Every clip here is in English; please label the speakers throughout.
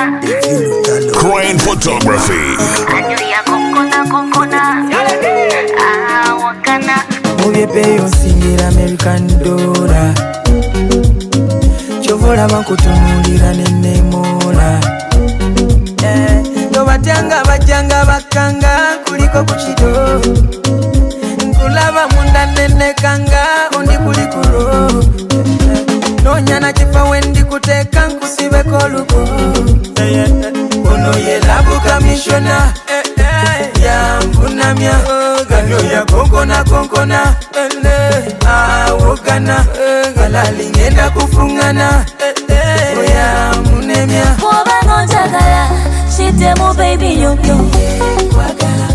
Speaker 1: Crane Photography.
Speaker 2: Mubye peyo nsingira American dollar. Chovola bakutunulira nenemola. Nobatanga bajanga bakanga kuliko kuchido. Nkulaba munda nenekanga undi kulikulo. Nonyana chifa wendi kuteka nkusibe koluko. Ono ye labu kamishona. Ya mpunamya Ganyo ya konkona Awogana Galali ngenda kufungana Oya munemya
Speaker 3: Mwabango jagala Shite mu baby yo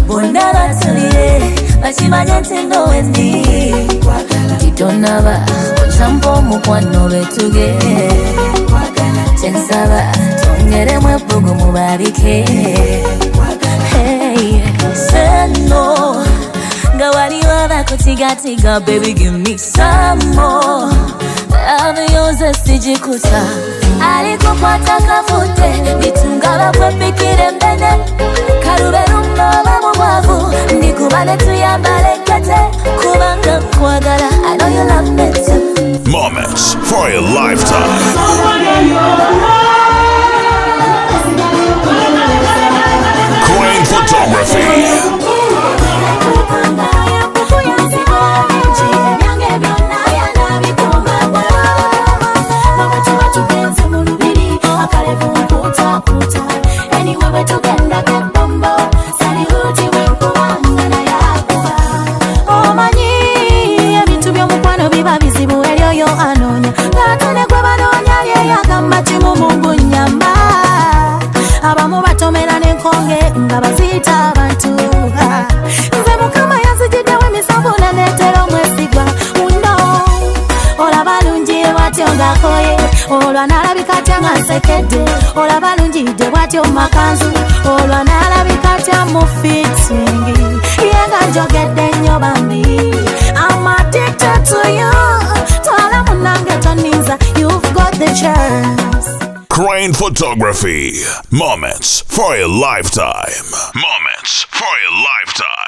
Speaker 3: Bondala tuliye Bachimanya ntendo wendi Titonaba Ochampo mukwano betuge Chensaba Tongere mwepugu mubarike Hey, seno Gawari wada kutiga baby give me some more Love yours sijikuta Alikukwata kafute Nitungala kwepikire mbene Karuberu mnova mwavu Ndikubale tuyambale kete Kubanga kwagala I know you love me too
Speaker 1: Moments for a lifetime. Crane Photography.
Speaker 3: Abamu batomera nenkonge nga bazita abantu nze mukama yazijidde wemisabula netero mwesigwa uno olaba lungi bwatyo ngakoye olwa nalabika atya nga nsekedde olaba lungi dde bwatyo makanzu olwa nalabika atya mu fitting ye nga njogedde nnyo bambi I'm addicted to you twala munange toninza you've got the chance.
Speaker 1: Crane Photography. Moments for a lifetime. Moments for a lifetime.